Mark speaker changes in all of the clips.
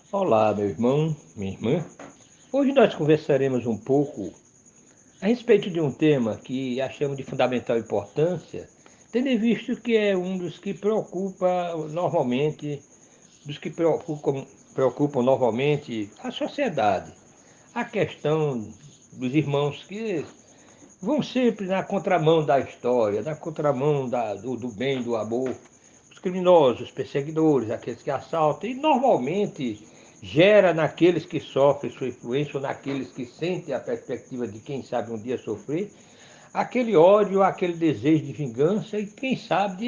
Speaker 1: Olá, meu irmão, minha irmã. Hoje nós conversaremos um pouco a respeito de um tema que achamos de fundamental importância, tendo em visto que é um dos que preocupa normalmente, preocupam normalmente a sociedade. A questão dos irmãos que vão sempre na contramão da história, na contramão do bem, do amor. Os criminosos, os perseguidores, aqueles que assaltam, e normalmente gera naqueles que sofrem sua influência ou naqueles que sentem a perspectiva de quem sabe um dia sofrer, aquele ódio, aquele desejo de vingança e quem sabe de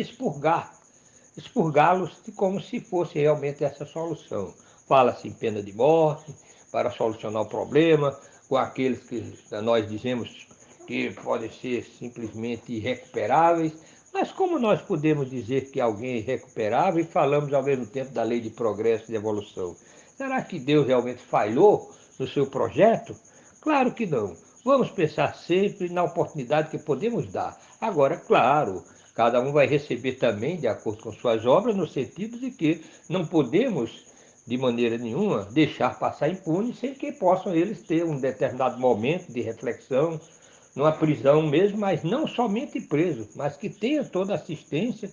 Speaker 1: expurgá-los como se fosse realmente essa solução. Fala-se em pena de morte para solucionar o problema, com aqueles que nós dizemos que podem ser simplesmente irrecuperáveis, mas como nós podemos dizer que alguém é irrecuperável e falamos ao mesmo tempo da lei de progresso e de evolução? Será que Deus realmente falhou no seu projeto? Claro que não. Vamos pensar sempre na oportunidade que podemos dar. Agora, claro, cada um vai receber também de acordo com suas obras, no sentido de que não podemos, de maneira nenhuma, deixar passar impune sem que possam eles ter um determinado momento de reflexão, numa prisão mesmo, mas não somente preso, mas que tenha toda a assistência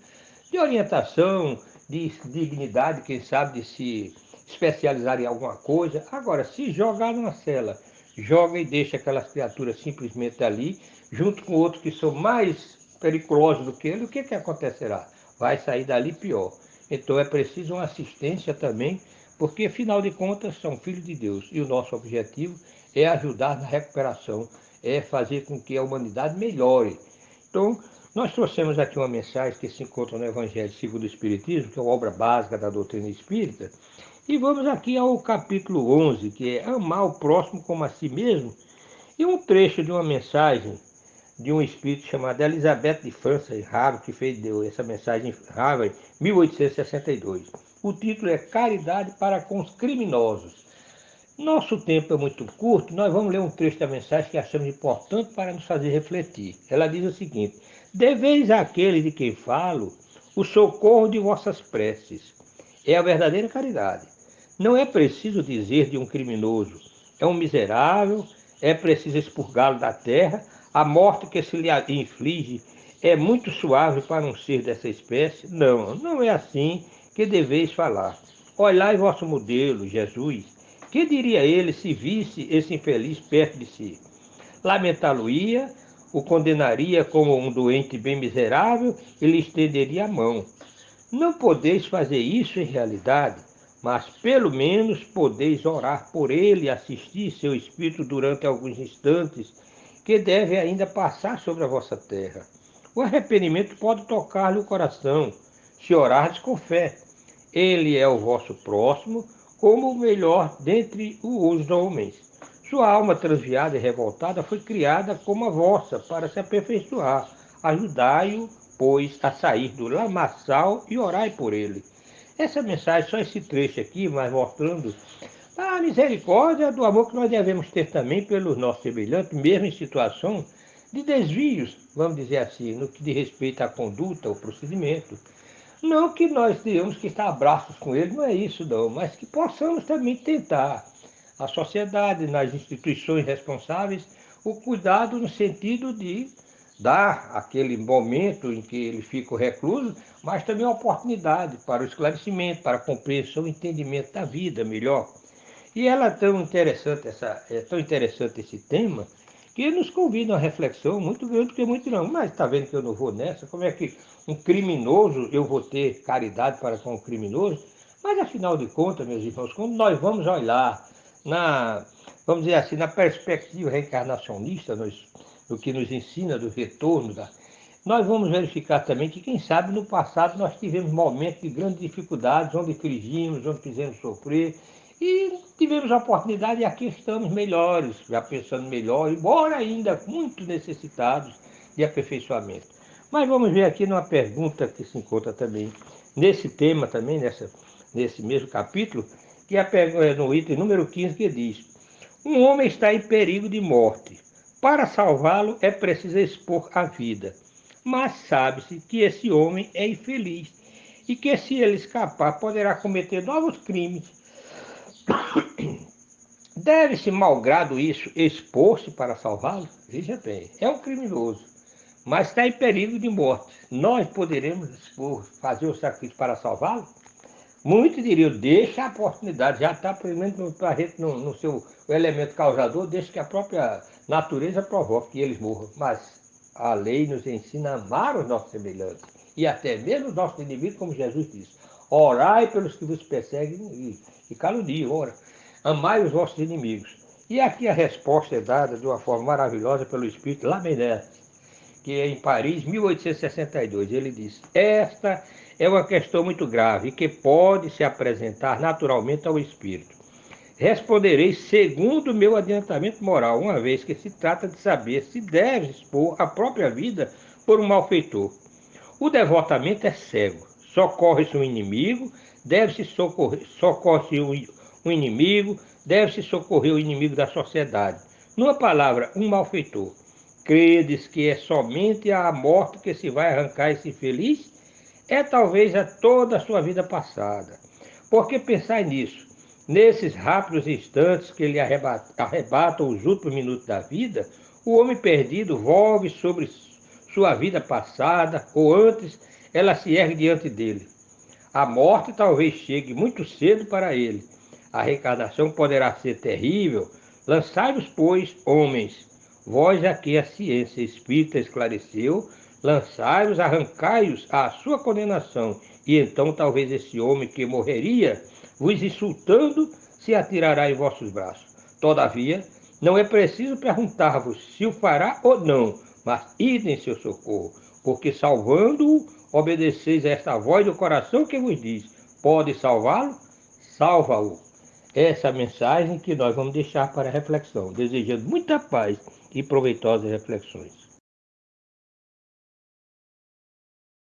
Speaker 1: de orientação, de dignidade, quem sabe, de se especializar em alguma coisa. Agora, se jogar numa cela, joga e deixa aquelas criaturas simplesmente ali, junto com outros que são mais periculosos do que ele, o que acontecerá? Vai sair dali pior. Então é preciso uma assistência também, porque afinal de contas são filhos de Deus e o nosso objetivo é ajudar na recuperação, é fazer com que a humanidade melhore. Então, nós trouxemos aqui uma mensagem que se encontra no Evangelho segundo o Espiritismo, que é uma obra básica da doutrina espírita, e vamos aqui ao capítulo 11, que é amar o próximo como a si mesmo, e um trecho de uma mensagem de um espírito chamado Elizabeth de França, Harvard, que deu essa mensagem em Harvard em 1862. O título é Caridade para com os Criminosos. Nosso tempo é muito curto, nós vamos ler um trecho da mensagem que achamos importante para nos fazer refletir. Ela diz o seguinte: deveis àquele de quem falo o socorro de vossas preces. É a verdadeira caridade. Não é preciso dizer de um criminoso, é um miserável, é preciso expurgá-lo da terra, a morte que se lhe inflige é muito suave para um ser dessa espécie. Não, não é assim que deveis falar. Olhai vosso modelo, Jesus. Que diria ele se visse esse infeliz perto de si? Lamentá-lo-ia, o condenaria como um doente bem miserável e lhe estenderia a mão. Não podeis fazer isso em realidade, mas pelo menos podeis orar por ele e assistir seu espírito durante alguns instantes que deve ainda passar sobre a vossa terra. O arrependimento pode tocar-lhe o coração, se orardes com fé. Ele é o vosso próximo, como o melhor dentre os homens. Sua alma transviada e revoltada foi criada como a vossa, para se aperfeiçoar. Ajudai-o, pois, a sair do lamaçal e orai por ele. Essa mensagem, só esse trecho aqui, mas mostrando a misericórdia do amor que nós devemos ter também pelos nossos semelhantes, mesmo em situação de desvios, vamos dizer assim, no que diz respeito à conduta, ao procedimento. Não que nós tenhamos que estar abraços com ele, não é isso não, mas que possamos também tentar, a sociedade, nas instituições responsáveis, o cuidado no sentido de dar aquele momento em que ele fica recluso, mas também a oportunidade para o esclarecimento, para a compreensão e entendimento da vida melhor. E ela é tão interessante esse tema, que nos convida a uma reflexão muito grande, porque muito não. Mas está vendo que eu não vou nessa? Como é que um criminoso, eu vou ter caridade para com o criminoso? Mas afinal de contas, meus irmãos, quando nós vamos olhar na, vamos dizer assim, na perspectiva reencarnacionista, no que nos ensina do retorno nós vamos verificar também que, quem sabe, no passado nós tivemos momentos de grandes dificuldades, onde afligimos, onde fizemos sofrer, e tivemos a oportunidade e aqui estamos melhores, já pensando melhor, embora ainda muito necessitados de aperfeiçoamento. Mas vamos ver aqui numa pergunta que se encontra também nesse tema, também nesse mesmo capítulo, que é no item número 15, que diz: um homem está em perigo de morte. Para salvá-lo é preciso expor a vida. Mas sabe-se que esse homem é infeliz e que, se ele escapar, poderá cometer novos crimes Deve-se, malgrado isso, expor-se para salvá-lo? Veja bem, é um criminoso, mas está em perigo de morte. Nós poderemos expor, fazer o sacrifício para salvá-lo? Muitos diriam, deixa a oportunidade, já está no seu o elemento causador, deixa que a própria natureza provoque que eles morram. Mas a lei nos ensina a amar os nossos semelhantes e até mesmo os nossos inimigos, como Jesus disse. Orai pelos que vos perseguem e caluniam, ora. Amai os vossos inimigos. E aqui a resposta é dada de uma forma maravilhosa pelo Espírito Lamennais, que é em Paris, 1862. Ele diz: esta é uma questão muito grave e que pode se apresentar naturalmente ao espírito. Responderei segundo o meu adiantamento moral, uma vez que se trata de saber se deve expor a própria vida por um malfeitor. O devotamento é cego. Socorre-se um inimigo, deve-se socorrer, socorre-se um inimigo, deve-se socorrer o inimigo da sociedade. Numa palavra, um malfeitor. Credes que é somente a morte que se vai arrancar esse infeliz? É talvez a toda a sua vida passada. Por que pensar nisso? Nesses rápidos instantes que lhe arrebatam os últimos minutos da vida, o homem perdido volve sobre sua vida passada, ou antes ela se ergue diante dele. A morte talvez chegue muito cedo para ele. A reencarnação poderá ser terrível. Lançai-vos, pois, homens, vós a que a ciência espírita esclareceu, lançai-vos, arrancai-os à sua condenação, e então talvez esse homem que morreria, vos insultando, se atirará em vossos braços. Todavia, não é preciso perguntar-vos se o fará ou não, mas ide em seu socorro, porque salvando-o, obedeceis a esta voz do coração que vos diz: pode salvá-lo? Salva-o. Essa é a mensagem que nós vamos deixar para reflexão, desejando muita paz e proveitosas reflexões.